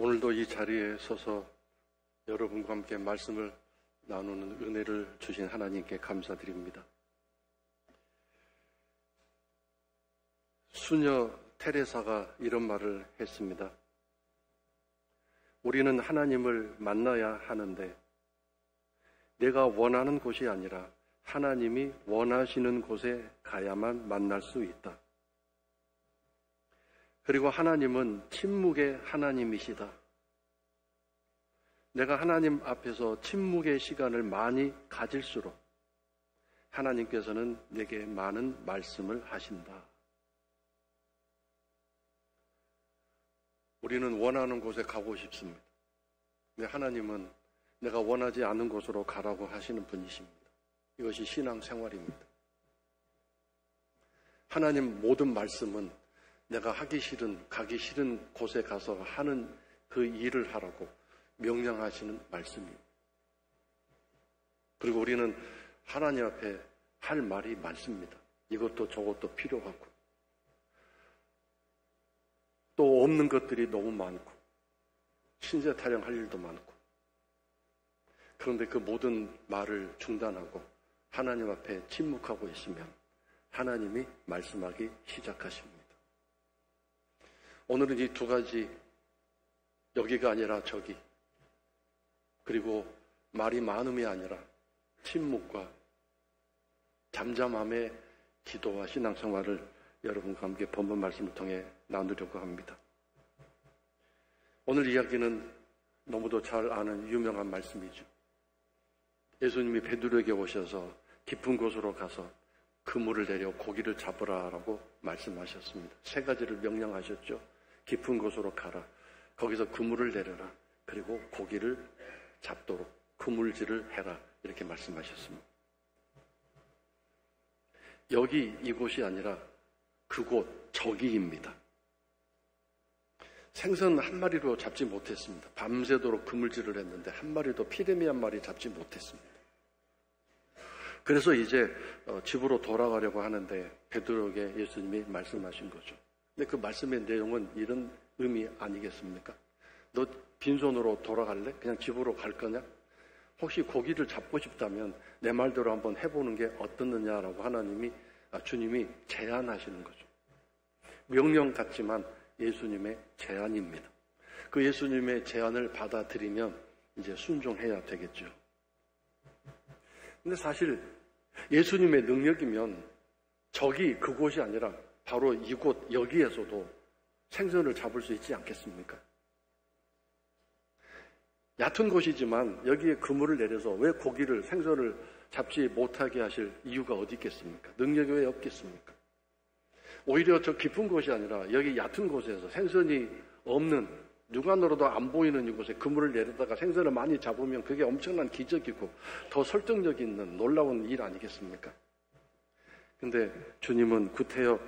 오늘도 이 자리에 서서 여러분과 함께 말씀을 나누는 은혜를 주신 하나님께 감사드립니다. 수녀 테레사가 이런 말을 했습니다. 우리는 하나님을 만나야 하는데 내가 원하는 곳이 아니라 하나님이 원하시는 곳에 가야만 만날 수 있다. 그리고 하나님은 침묵의 하나님이시다. 내가 하나님 앞에서 침묵의 시간을 많이 가질수록 하나님께서는 내게 많은 말씀을 하신다. 우리는 원하는 곳에 가고 싶습니다. 근데 하나님은 내가 원하지 않은 곳으로 가라고 하시는 분이십니다. 이것이 신앙생활입니다. 하나님 모든 말씀은 내가 하기 싫은, 가기 싫은 곳에 가서 하는 그 일을 하라고 명령하시는 말씀입니다. 그리고 우리는 하나님 앞에 할 말이 많습니다. 이것도 저것도 필요하고 또 없는 것들이 너무 많고 신세 타령할 일도 많고 그런데 그 모든 말을 중단하고 하나님 앞에 침묵하고 있으면 하나님이 말씀하기 시작하십니다. 오늘은 이 두 가지, 여기가 아니라 저기, 그리고 말이 많음이 아니라 침묵과 잠잠함의 기도와 신앙생활을 여러분과 함께 본문 말씀을 통해 나누려고 합니다. 오늘 이야기는 너무도 잘 아는 유명한 말씀이죠. 예수님이 베드로에게 오셔서 깊은 곳으로 가서 그물을 내려 고기를 잡으라라고 말씀하셨습니다. 세 가지를 명령하셨죠. 깊은 곳으로 가라. 거기서 그물을 내려라. 그리고 고기를 잡도록 그물질을 해라. 이렇게 말씀하셨습니다. 여기 이곳이 아니라 그곳 저기입니다. 생선 한 마리로 잡지 못했습니다. 밤새도록 그물질을 했는데 한 마리도 피레미 한 마리 잡지 못했습니다. 그래서 이제 집으로 돌아가려고 하는데 베드로에게 예수님이 말씀하신 거죠. 근데 그 말씀의 내용은 이런 의미 아니겠습니까? 너 빈손으로 돌아갈래? 그냥 집으로 갈 거냐? 혹시 고기를 잡고 싶다면 내 말대로 한번 해보는 게 어떻느냐라고 주님이 제안하시는 거죠. 명령 같지만 예수님의 제안입니다. 그 예수님의 제안을 받아들이면 이제 순종해야 되겠죠. 근데 사실 예수님의 능력이면 저기 그곳이 아니라 바로 이곳 여기에서도 생선을 잡을 수 있지 않겠습니까? 얕은 곳이지만 여기에 그물을 내려서 왜 고기를 생선을 잡지 못하게 하실 이유가 어디 있겠습니까? 능력이 왜 없겠습니까? 오히려 저 깊은 곳이 아니라 여기 얕은 곳에서 생선이 없는 육안으로도 안 보이는 이곳에 그물을 내려다가 생선을 많이 잡으면 그게 엄청난 기적이고 더 설득력 있는 놀라운 일 아니겠습니까? 근데 주님은 구태여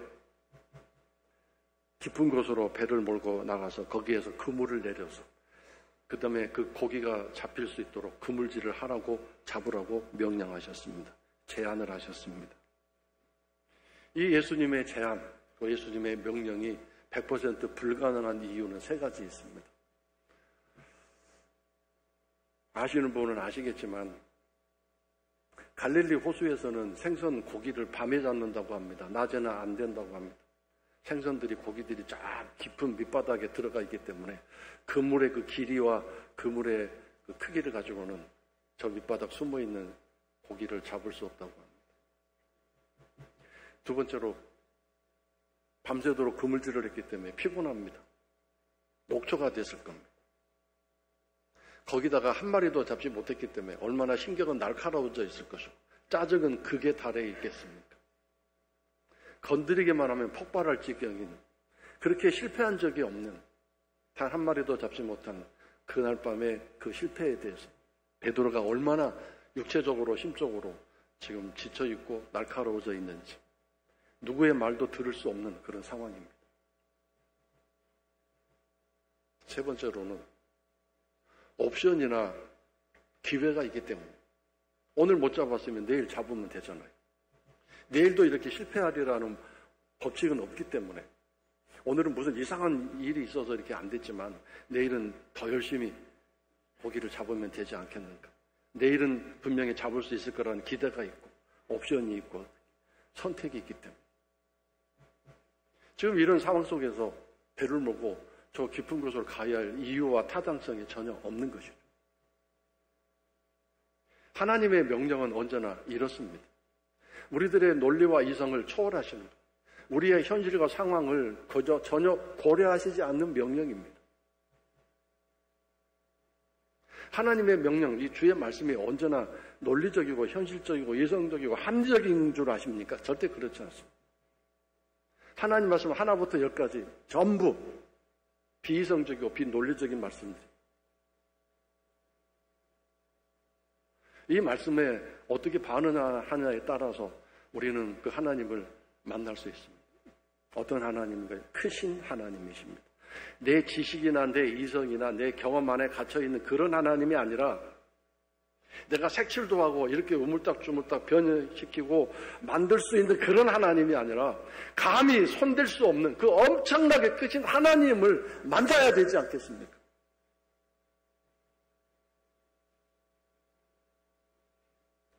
깊은 곳으로 배를 몰고 나가서 거기에서 그물을 내려서 그 다음에 그 고기가 잡힐 수 있도록 그물질을 하라고 잡으라고 명령하셨습니다. 제안을 하셨습니다. 이 예수님의 제안, 그 예수님의 명령이 100% 불가능한 이유는 세 가지 있습니다. 아시는 분은 아시겠지만 갈릴리 호수에서는 생선 고기를 밤에 잡는다고 합니다. 낮에는 안 된다고 합니다. 생선들이 고기들이 쫙 깊은 밑바닥에 들어가 있기 때문에 그물의 그 길이와 그물의 그 크기를 가지고는 저 밑바닥 숨어있는 고기를 잡을 수 없다고 합니다. 두 번째로 밤새도록 그물질을 했기 때문에 피곤합니다. 녹초가 됐을 겁니다. 거기다가 한 마리도 잡지 못했기 때문에 얼마나 신경은 날카로워져 있을 것이고 짜증은 극에 달해 있겠습니까? 건드리기만 하면 폭발할 지경인 그렇게 실패한 적이 없는 단 한 마리도 잡지 못한 그날 밤의 그 실패에 대해서 베드로가 얼마나 육체적으로 심적으로 지금 지쳐있고 날카로워져 있는지 누구의 말도 들을 수 없는 그런 상황입니다. 세 번째로는 옵션이나 기회가 있기 때문에 오늘 못 잡았으면 내일 잡으면 되잖아요. 내일도 이렇게 실패하리라는 법칙은 없기 때문에 오늘은 무슨 이상한 일이 있어서 이렇게 안 됐지만 내일은 더 열심히 고기를 잡으면 되지 않겠는가. 내일은 분명히 잡을 수 있을 거라는 기대가 있고 옵션이 있고 선택이 있기 때문에 지금 이런 상황 속에서 배를 몰고 저 깊은 곳으로 가야 할 이유와 타당성이 전혀 없는 것이죠. 하나님의 명령은 언제나 이렇습니다. 우리들의 논리와 이성을 초월하십니다. 우리의 현실과 상황을 그저 전혀 고려하시지 않는 명령입니다. 하나님의 명령, 이 주의 말씀이 언제나 논리적이고 현실적이고 이성적이고 합리적인 줄 아십니까? 절대 그렇지 않습니다. 하나님 말씀 하나부터 열까지 전부 비이성적이고 비논리적인 말씀입니다. 이 말씀에 어떻게 반응하느냐에 따라서 우리는 그 하나님을 만날 수 있습니다. 어떤 하나님인가요? 크신 하나님이십니다. 내 지식이나 내 이성이나 내 경험 안에 갇혀있는 그런 하나님이 아니라 내가 색칠도 하고 이렇게 우물딱주물딱 변형시키고 만들 수 있는 그런 하나님이 아니라 감히 손댈 수 없는 그 엄청나게 크신 하나님을 만나야 되지 않겠습니까?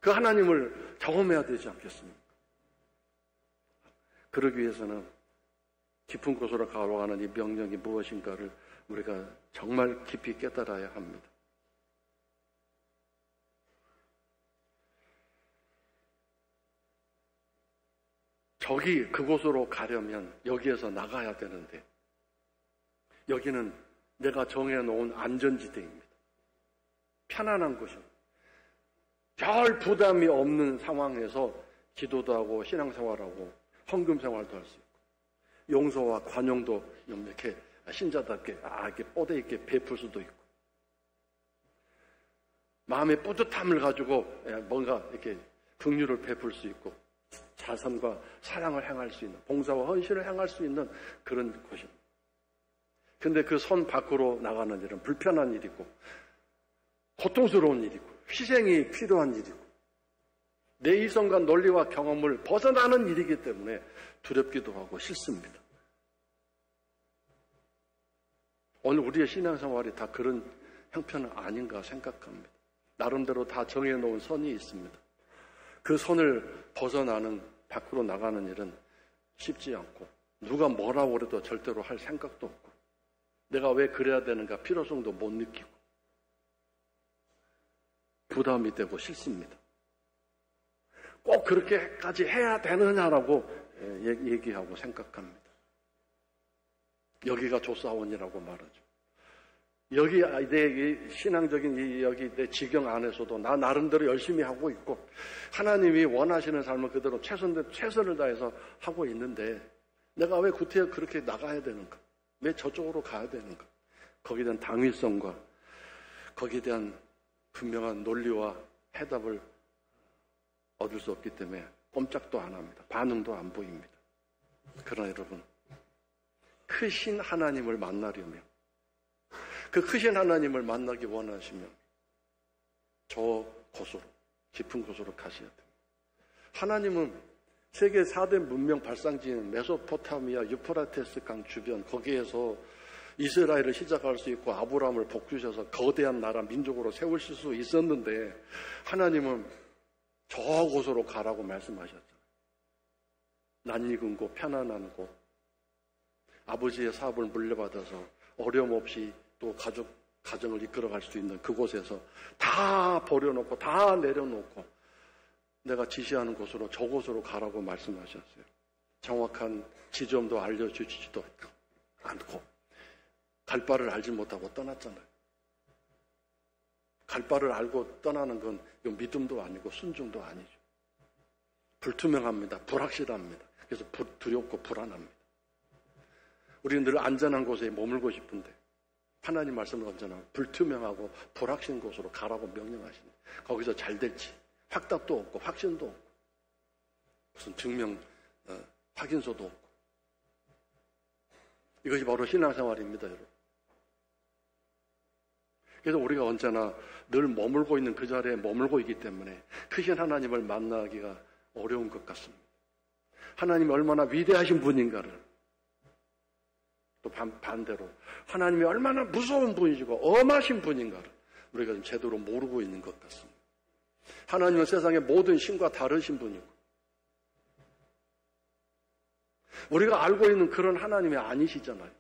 그 하나님을 경험해야 되지 않겠습니까? 그러기 위해서는 깊은 곳으로 가로가는 이 명령이 무엇인가를 우리가 정말 깊이 깨달아야 합니다. 저기 그곳으로 가려면 여기에서 나가야 되는데 여기는 내가 정해놓은 안전지대입니다. 편안한 곳입니다. 별 부담이 없는 상황에서 기도도 하고 신앙생활하고 헌금생활도 할 수 있고 용서와 관용도 이렇게 신자답게 이렇게 뻗어 있게 베풀 수도 있고 마음의 뿌듯함을 가지고 뭔가 이렇게 긍휼을 베풀 수 있고 자선과 사랑을 행할 수 있는 봉사와 헌신을 행할 수 있는 그런 곳입니다. 근데 그 선 밖으로 나가는 일은 불편한 일이고 고통스러운 일이고 희생이 필요한 일이고 내 이성과 논리와 경험을 벗어나는 일이기 때문에 두렵기도 하고 싫습니다. 오늘 우리의 신앙생활이 다 그런 형편은 아닌가 생각합니다. 나름대로 다 정해놓은 선이 있습니다. 그 선을 벗어나는 밖으로 나가는 일은 쉽지 않고 누가 뭐라고 그래도 절대로 할 생각도 없고 내가 왜 그래야 되는가 필요성도 못 느끼고 부담이 되고 싫습니다. 꼭 그렇게까지 해야 되느냐라고 얘기하고 생각합니다. 여기가 조사원이라고 말하죠. 여기 내 신앙적인 여기 내 지경 안에서도 나 나름대로 열심히 하고 있고 하나님이 원하시는 삶을 그대로 최선을 다해서 하고 있는데 내가 왜 구태여 그렇게 나가야 되는가? 왜 저쪽으로 가야 되는가? 거기에 대한 당위성과 거기에 대한 분명한 논리와 해답을 얻을 수 없기 때문에 꼼짝도 안 합니다. 반응도 안 보입니다. 그러나 여러분, 크신 하나님을 만나려면 그 크신 하나님을 만나기 원하시면 저 곳으로 깊은 곳으로 가셔야 됩니다. 하나님은 세계 4대 문명 발상지인 메소포타미아 유프라테스 강 주변 거기에서 이스라엘을 시작할 수 있고 아브라함을 복주셔서 거대한 나라 민족으로 세우실 수 있었는데 하나님은 저곳으로 가라고 말씀하셨잖아요. 낯익은 곳, 편안한 곳, 아버지의 사업을 물려받아서 어려움 없이 또 가정을 이끌어갈 수 있는 그곳에서 다 버려놓고 다 내려놓고 내가 지시하는 곳으로 저곳으로 가라고 말씀하셨어요. 정확한 지점도 알려주지도 않고 갈 바를 알지 못하고 떠났잖아요. 갈 바를 알고 떠나는 건 믿음도 아니고 순종도 아니죠. 불투명합니다. 불확실합니다. 그래서 두렵고 불안합니다. 우리는 늘 안전한 곳에 머물고 싶은데 하나님 말씀은 언제나 불투명하고 불확신 곳으로 가라고 명령하십니다. 거기서 잘 될지 확답도 없고 확신도 없고 무슨 증명 확인서도 없고 이것이 바로 신앙생활입니다, 여러분. 그래서 우리가 언제나 늘 머물고 있는 그 자리에 머물고 있기 때문에 크신 하나님을 만나기가 어려운 것 같습니다. 하나님이 얼마나 위대하신 분인가를 또 반대로 하나님이 얼마나 무서운 분이시고 엄하신 분인가를 우리가 좀 제대로 모르고 있는 것 같습니다. 하나님은 세상의 모든 신과 다르신 분이고 우리가 알고 있는 그런 하나님이 아니시잖아요.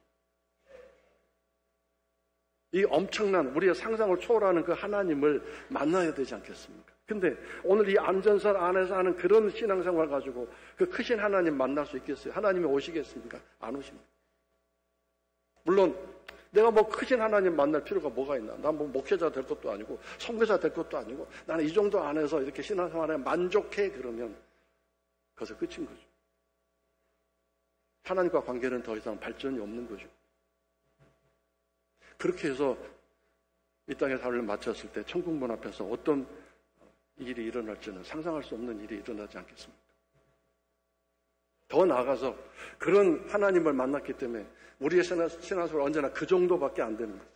이 엄청난 우리의 상상을 초월하는 그 하나님을 만나야 되지 않겠습니까? 근데 오늘 이 안전선 안에서 하는 그런 신앙생활 가지고 그 크신 하나님 만날 수 있겠어요? 하나님이 오시겠습니까? 안 오십니다. 물론 내가 뭐 크신 하나님 만날 필요가 뭐가 있나? 난 뭐 목회자 될 것도 아니고 선교사 될 것도 아니고 나는 이 정도 안에서 이렇게 신앙생활에 만족해 그러면 거기서 끝인 거죠. 하나님과 관계는 더 이상 발전이 없는 거죠. 그렇게 해서 이 땅의 삶을 마쳤을 때 천국 문 앞에서 어떤 일이 일어날지는 상상할 수 없는 일이 일어나지 않겠습니까? 더 나아가서 그런 하나님을 만났기 때문에 우리의 신앙생활은 언제나 그 정도밖에 안 되는 거죠.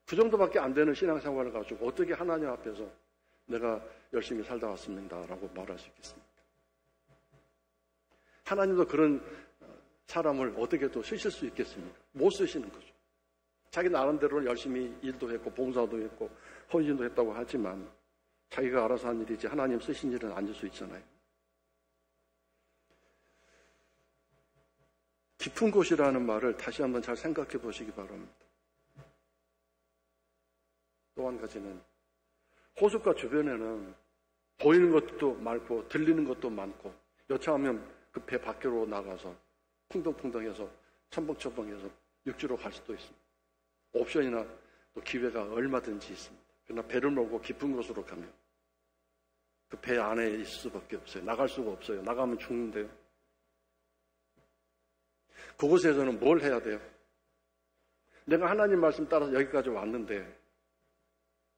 그 정도밖에 안 되는 신앙생활을 가지고 어떻게 하나님 앞에서 내가 열심히 살다 왔습니다라고 말할 수 있겠습니까? 하나님도 그런 사람을 어떻게 또 쓰실 수 있겠습니까? 못 쓰시는 거죠. 자기 나름대로는 열심히 일도 했고 봉사도 했고 헌신도 했다고 하지만 자기가 알아서 한 일이지 하나님 쓰신 일은 아닐 수 있잖아요. 깊은 곳이라는 말을 다시 한번 잘 생각해 보시기 바랍니다. 또 한 가지는 호숫가 주변에는 보이는 것도 많고 들리는 것도 많고 여차하면 그 배 밖으로 나가서 풍덩풍덩해서 첨벙첨벙해서 육지로 갈 수도 있습니다. 옵션이나 또 기회가 얼마든지 있습니다. 그러나 배를 몰고 깊은 곳으로 가면 그 배 안에 있을 수밖에 없어요. 나갈 수가 없어요. 나가면 죽는데요. 그곳에서는 뭘 해야 돼요? 내가 하나님 말씀 따라서 여기까지 왔는데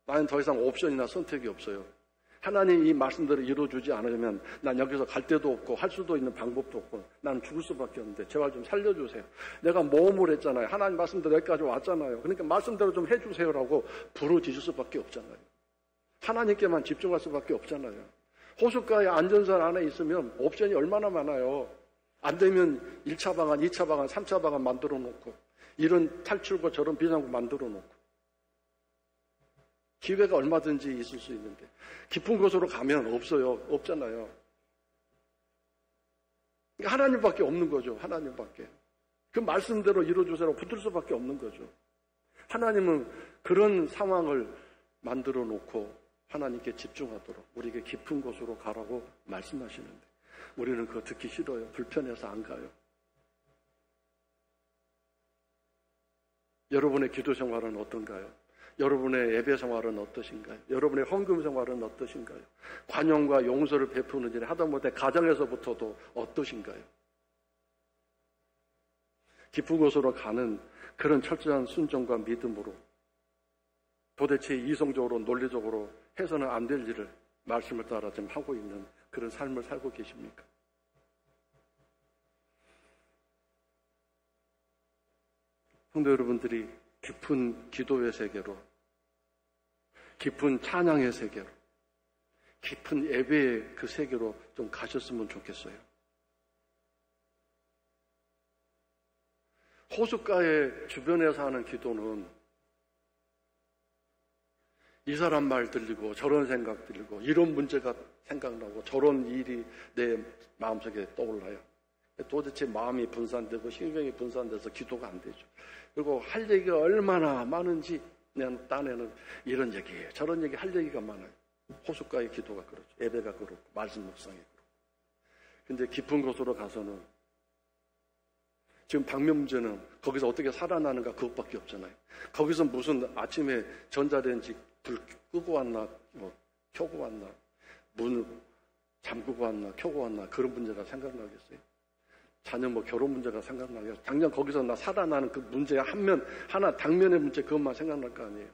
나는 더 이상 옵션이나 선택이 없어요. 하나님 이 말씀대로 이루어주지 않으면 난 여기서 갈 데도 없고 할 수도 있는 방법도 없고 나는 죽을 수밖에 없는데 제발 좀 살려주세요. 내가 모험을 했잖아요. 하나님 말씀대로 여기까지 왔잖아요. 그러니까 말씀대로 좀 해주세요라고 부르짖을 수밖에 없잖아요. 하나님께만 집중할 수밖에 없잖아요. 호숫가의 안전선 안에 있으면 옵션이 얼마나 많아요. 안 되면 1차 방안, 2차 방안, 3차 방안 만들어 놓고 이런 탈출구 저런 비상구 만들어 놓고 기회가 얼마든지 있을 수 있는데 깊은 곳으로 가면 없어요. 없잖아요. 그러니까 하나님밖에 없는 거죠. 하나님밖에. 그 말씀대로 이루어주세요. 붙을 수밖에 없는 거죠. 하나님은 그런 상황을 만들어 놓고 하나님께 집중하도록 우리에게 깊은 곳으로 가라고 말씀하시는데 우리는 그거 듣기 싫어요. 불편해서 안 가요. 여러분의 기도 생활은 어떤가요? 여러분의 예배 생활은 어떠신가요? 여러분의 헌금 생활은 어떠신가요? 관용과 용서를 베푸는 일을 하다못해 가정에서부터도 어떠신가요? 깊은 곳으로 가는 그런 철저한 순종과 믿음으로 도대체 이성적으로 논리적으로 해서는 안 될 일을 말씀을 따라 지금 하고 있는 그런 삶을 살고 계십니까? 성도 여러분들이 깊은 기도의 세계로, 깊은 찬양의 세계로, 깊은 예배의 그 세계로 좀 가셨으면 좋겠어요. 호숫가의 주변에서 하는 기도는 이 사람 말 들리고 저런 생각 들리고 이런 문제가 생각나고 저런 일이 내 마음속에 떠올라요. 도대체 마음이 분산되고 신경이 분산돼서 기도가 안 되죠. 그리고 할 얘기가 얼마나 많은지 내 딴에는 이런 얘기 저런 얘기 할 얘기가 많아요. 호숫가의 기도가 그렇죠. 예배가 그렇고 말씀 묵상이 그렇고. 근데 깊은 곳으로 가서는 지금 방면문제는 거기서 어떻게 살아나는가 그것밖에 없잖아요. 거기서 무슨 아침에 전자레인지 불 끄고 왔나 뭐 켜고 왔나 문 잠그고 왔나 켜고 왔나 그런 문제가 생각나겠어요. 자녀 뭐 결혼 문제가 생각나겠어요. 당장 거기서 나 살아나는 그 문제 하나 당면의 문제 그것만 생각날 거 아니에요.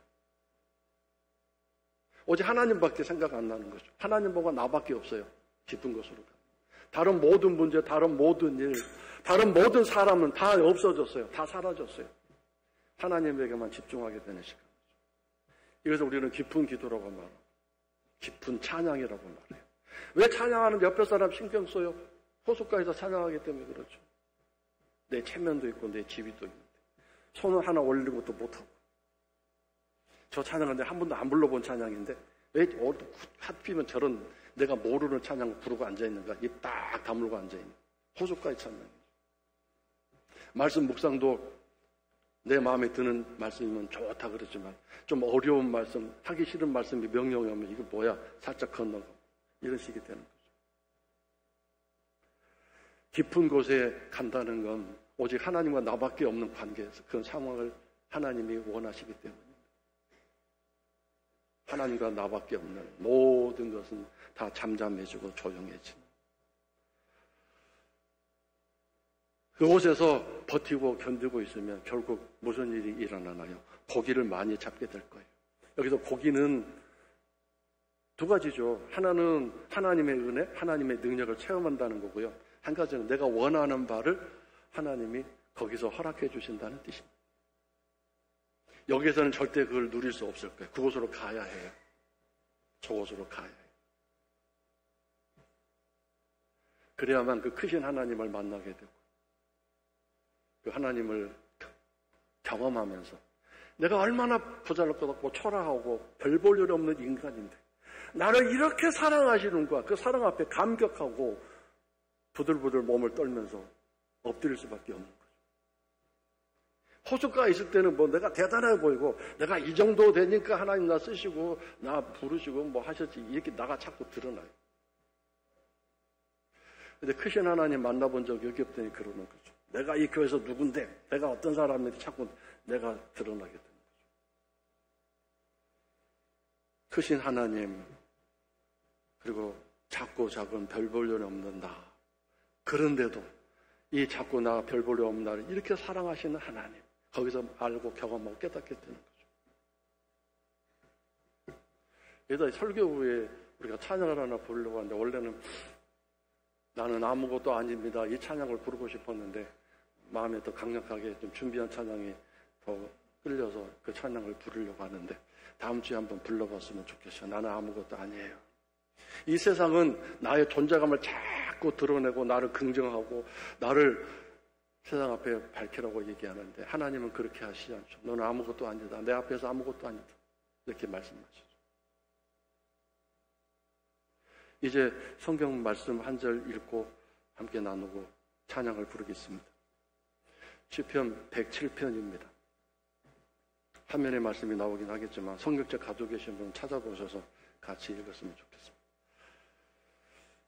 오직 하나님밖에 생각 안 나는 거죠. 하나님보다 나밖에 없어요. 깊은 곳으로 가. 다른 모든 문제, 다른 모든 일, 다른 모든 사람은 다 없어졌어요. 다 사라졌어요. 하나님에게만 집중하게 되는 시간이죠. 이래서 우리는 깊은 기도라고 말해요. 깊은 찬양이라고 말해요. 왜 찬양하는데 옆에 사람 신경 써요? 호숫가에서 찬양하기 때문에 그렇죠. 내 체면도 있고 내 지위도 있는데 손을 하나 올리는 것도 못하고 저 찬양은 내가 한 번도 안 불러본 찬양인데 왜 하필이면 저런 내가 모르는 찬양을 부르고 앉아있는가? 입 딱 다물고 앉아있는 호숫가의 찬양이죠. 말씀 묵상도 내 마음에 드는 말씀이면 좋다 그러지만 좀 어려운 말씀, 하기 싫은 말씀이 명령이 오면 이거 뭐야? 살짝 건너가고 이런 식이 되는 거죠. 깊은 곳에 간다는 건 오직 하나님과 나밖에 없는 관계에서 그런 상황을 하나님이 원하시기 때문입니다. 하나님과 나밖에 없는 모든 것은 다 잠잠해지고 조용해지는 그곳에서 버티고 견디고 있으면 결국 무슨 일이 일어나나요? 고기를 많이 잡게 될 거예요. 여기서 고기는 두 가지죠. 하나는 하나님의 은혜, 하나님의 능력을 체험한다는 거고요. 한 가지는 내가 원하는 바를 하나님이 거기서 허락해 주신다는 뜻입니다. 여기에서는 절대 그걸 누릴 수 없을 거예요. 그곳으로 가야 해요. 저곳으로 가야 해요. 그래야만 그 크신 하나님을 만나게 되고 그 하나님을 경험하면서 내가 얼마나 보잘것없고 초라하고 별 볼 일 없는 인간인데 나를 이렇게 사랑하시는구나. 그 사랑 앞에 감격하고 부들부들 몸을 떨면서 엎드릴 수밖에 없는 거죠. 호숫가에 있을 때는 뭐 내가 대단해 보이고 내가 이 정도 되니까 하나님 나 쓰시고 나 부르시고 뭐 하셨지 이렇게 나가 자꾸 드러나요. 근데 크신 하나님 만나본 적이 없더니 그러는 거죠. 내가 이 교회에서 누군데 내가 어떤 사람인데 자꾸 내가 드러나게 되는 거죠. 크신 하나님 그리고 작고 작은 별 볼 일 없는 나 그런데도 이 작고 나 별 볼 일 없는 나를 이렇게 사랑하시는 하나님 거기서 알고 경험하고 깨닫게 되는 거죠. 그래서 설교 후에 우리가 찬양을 하나 부르려고 하는데 원래는 나는 아무것도 아닙니다. 이 찬양을 부르고 싶었는데 마음에 더 강력하게 좀 준비한 찬양이 더 끌려서 그 찬양을 부르려고 하는데 다음 주에 한번 불러봤으면 좋겠어요. 나는 아무것도 아니에요. 이 세상은 나의 존재감을 자꾸 드러내고 나를 긍정하고 나를 세상 앞에 밝히라고 얘기하는데 하나님은 그렇게 하시지 않죠. 너는 아무것도 아니다. 내 앞에서 아무것도 아니다. 이렇게 말씀하시죠. 이제 성경 말씀 한 절 읽고 함께 나누고 찬양을 부르겠습니다. 시편 107편입니다. 화면에 말씀이 나오긴 하겠지만 성경책 가지고 계신 분 찾아보셔서 같이 읽었으면 좋겠습니다.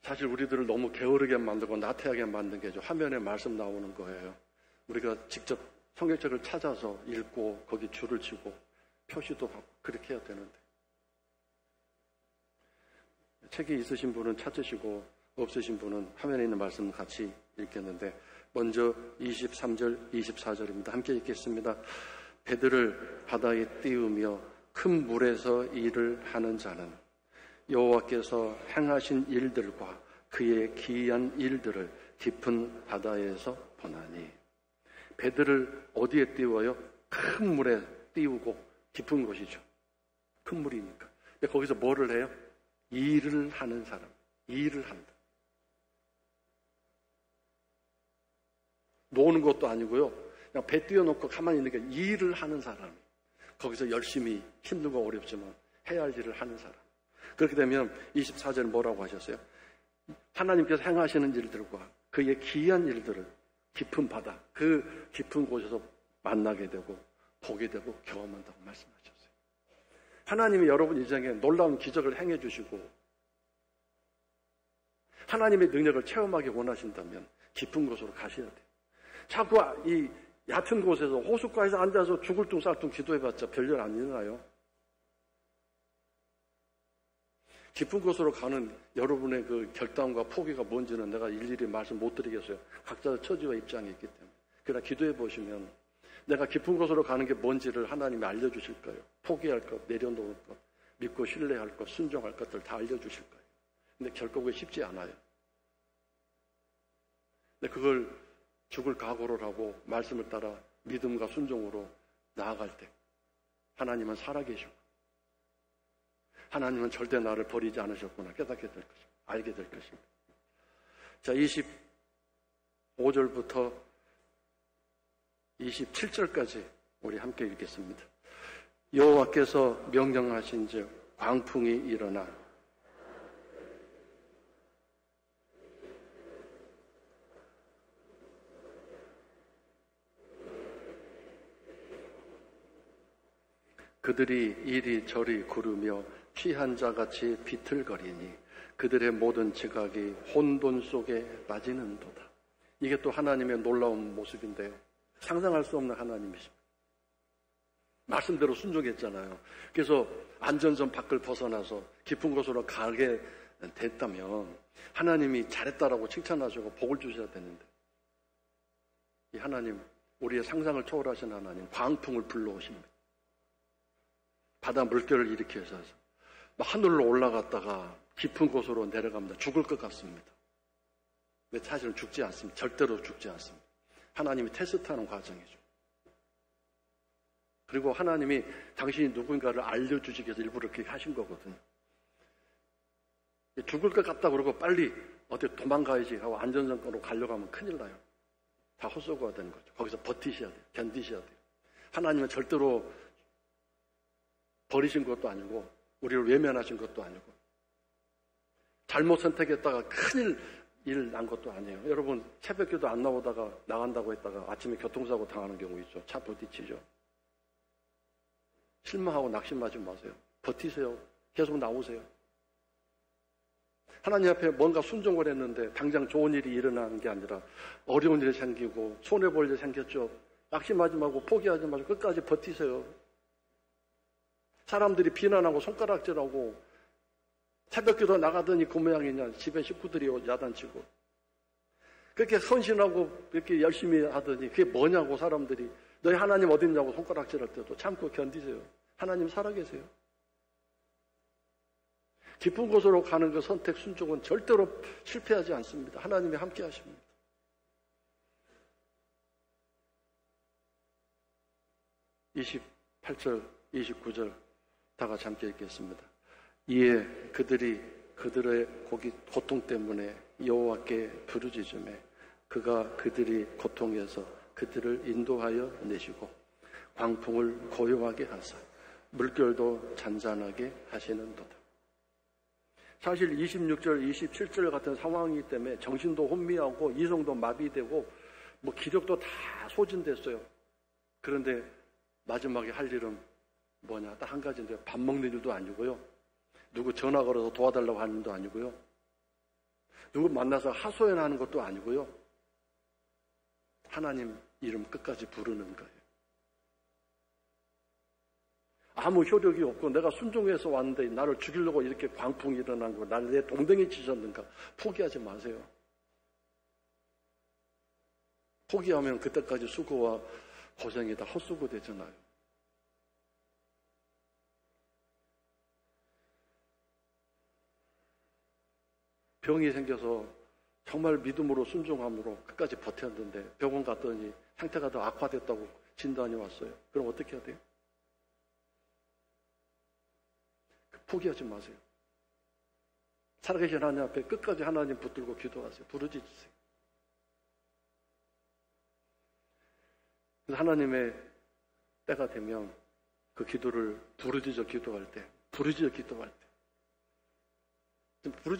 사실 우리들을 너무 게으르게 만들고 나태하게 만든 게 화면에 말씀 나오는 거예요. 우리가 직접 성경책을 찾아서 읽고 거기 줄을 치고 표시도 하고 그렇게 해야 되는데 책이 있으신 분은 찾으시고 없으신 분은 화면에 있는 말씀 같이 읽겠는데 먼저 23절, 24절입니다. 함께 읽겠습니다. 배들을 바다에 띄우며 큰 물에서 일을 하는 자는 여호와께서 행하신 일들과 그의 기이한 일들을 깊은 바다에서 보나니 배들을 어디에 띄워요? 큰 물에 띄우고 깊은 곳이죠. 큰 물이니까. 근데 거기서 뭐를 해요? 일을 하는 사람. 일을 한다. 노는 것도 아니고요. 그냥 배 띄워놓고 가만히 있는 게 일을 하는 사람. 거기서 열심히 힘들고 어렵지만 해야 할 일을 하는 사람. 그렇게 되면 24절에 뭐라고 하셨어요? 하나님께서 행하시는 일들과 그의 기이한 일들을 깊은 바다, 그 깊은 곳에서 만나게 되고 보게 되고 경험한다고 말씀하셨어요. 하나님이 여러분 인생에 놀라운 기적을 행해 주시고 하나님의 능력을 체험하기 원하신다면 깊은 곳으로 가셔야 돼요. 자꾸 이 얕은 곳에서 호숫가에서 앉아서 죽을 둥 쌀 둥 기도해봤자 별일 안 일어나요. 깊은 곳으로 가는 여러분의 그 결단과 포기가 뭔지는 내가 일일이 말씀 못 드리겠어요. 각자의 처지와 입장이 있기 때문에. 그러나 기도해 보시면 내가 깊은 곳으로 가는 게 뭔지를 하나님이 알려주실 거예요. 포기할 것, 내려놓을 것, 믿고 신뢰할 것, 순종할 것들 다 알려주실 거예요. 근데 결국은 쉽지 않아요. 근데 그걸 죽을 각오를 하고 말씀을 따라 믿음과 순종으로 나아갈 때 하나님은 살아계시고 하나님은 절대 나를 버리지 않으셨구나 깨닫게 될 것입니다. 알게 될 것입니다. 자, 25절부터 27절까지 우리 함께 읽겠습니다. 여호와께서 명령하신즉 광풍이 일어나 그들이 이리저리 구르며 취한 자같이 비틀거리니 그들의 모든 지각이 혼돈 속에 빠지는도다. 이게 또 하나님의 놀라운 모습인데 상상할 수 없는 하나님이십니다. 말씀대로 순종했잖아요. 그래서 안전선 밖을 벗어나서 깊은 곳으로 가게 됐다면 하나님이 잘했다라고 칭찬하시고 복을 주셔야 되는데 이 하나님, 우리의 상상을 초월하신 하나님, 광풍을 불러오십니다. 바다 물결을 일으켜서 하늘로 올라갔다가 깊은 곳으로 내려갑니다. 죽을 것 같습니다. 근데 사실은 죽지 않습니다. 절대로 죽지 않습니다. 하나님이 테스트하는 과정이죠. 그리고 하나님이 당신이 누군가를 알려주시기 위해서 일부러 그렇게 하신 거거든요. 죽을 것 같다 그러고 빨리 어디 도망가야지 하고 안전선으로 가려고 하면 큰일 나요. 다 헛수고가 되는 거죠. 거기서 버티셔야 돼요. 견디셔야 돼요. 하나님은 절대로 버리신 것도 아니고 우리를 외면하신 것도 아니고 잘못 선택했다가 큰일 일 난 것도 아니에요. 여러분 새벽기도 안 나오다가 나간다고 했다가 아침에 교통사고 당하는 경우 있죠. 차 부딪히죠. 실망하고 낙심하지 마세요. 버티세요. 계속 나오세요. 하나님 앞에 뭔가 순종을 했는데 당장 좋은 일이 일어나는 게 아니라 어려운 일이 생기고 손해볼 일이 생겼죠. 낙심하지 말고 포기하지 말고 끝까지 버티세요. 사람들이 비난하고 손가락질하고 새벽기도 나가더니 그 모양이냐. 집에 식구들이 야단치고 그렇게 헌신하고 그렇게 열심히 하더니 그게 뭐냐고 사람들이 너희 하나님 어딨냐고 손가락질할 때도 참고 견디세요. 하나님 살아계세요. 깊은 곳으로 가는 그 선택 순종은 절대로 실패하지 않습니다. 하나님이 함께 하십니다. (28절) (29절) 다 같이 함께 읽겠습니다. 이에 그들이 그들의 고통 때문에 여호와께 부르짖으매 그가 그들이 고통에서 그들을 인도하여 내시고 광풍을 고요하게 하사 물결도 잔잔하게 하시는도다. 사실 26절, 27절 같은 상황이기 때문에 정신도 혼미하고 이성도 마비되고 기력도 다 소진됐어요. 그런데 마지막에 할 일은 뭐냐? 딱 한 가지인데요. 밥 먹는 일도 아니고요. 누구 전화 걸어서 도와달라고 하는 일도 아니고요. 누구 만나서 하소연하는 것도 아니고요. 하나님 이름 끝까지 부르는 거예요. 아무 효력이 없고 내가 순종해서 왔는데 나를 죽이려고 이렇게 광풍이 일어난 거, 나를 내 동댕이 치셨는가? 포기하지 마세요. 포기하면 그때까지 수고와 고생이 다 헛수고 되잖아요. 병이 생겨서 정말 믿음으로 순종함으로 끝까지 버텼는데 병원 갔더니 상태가 더 악화됐다고 진단이 왔어요. 그럼 어떻게 해야 돼요? 포기하지 마세요. 살아계신 하나님 앞에 끝까지 하나님 붙들고 기도하세요. 부르짖으세요. 하나님의 때가 되면 그 기도를 부르짖어 기도할 때 부르짖어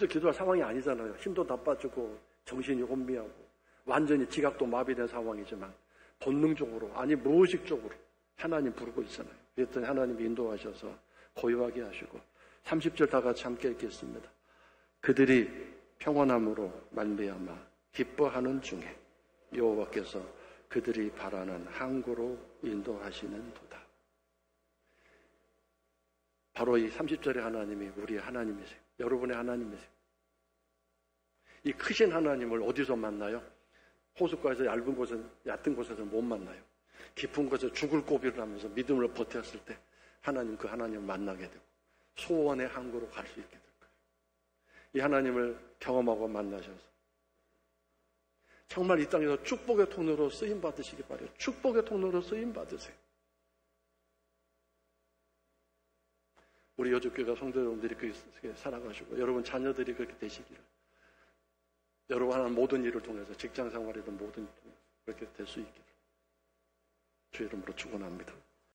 기도할 상황이 아니잖아요. 힘도 다 빠지고 정신이 혼미하고 완전히 지각도 마비된 상황이지만 본능적으로 아니 무의식적으로 하나님 부르고 있잖아요. 그랬더니 하나님이 인도하셔서 고요하게 하시고 30절 다 같이 함께 읽겠습니다. 그들이 평안함으로 말미암아 기뻐하는 중에 여호와께서 그들이 바라는 항구로 인도하시는 도다. 바로 이 30절의 하나님이 우리의 하나님이세요. 여러분의 하나님이세요. 이 크신 하나님을 어디서 만나요? 호숫가에서 얇은 곳에서 못 만나요. 깊은 곳에서 죽을 고비를 하면서 믿음으로 버텼을 때 하나님 그 하나님을 만나게 되고 소원의 항구로 갈 수 있게 될 거예요. 이 하나님을 경험하고 만나셔서 정말 이 땅에서 축복의 통로로 쓰임 받으시기 바라요. 축복의 통로로 쓰임 받으세요. 우리 여주교회가 성도 여러분들이 그렇게 살아가시고 여러분 자녀들이 그렇게 되시기를 여러분 하는 모든 일을 통해서 직장 생활이든 모든 일을 통해서 그렇게 될 수 있기를 주 이름으로 축원합니다.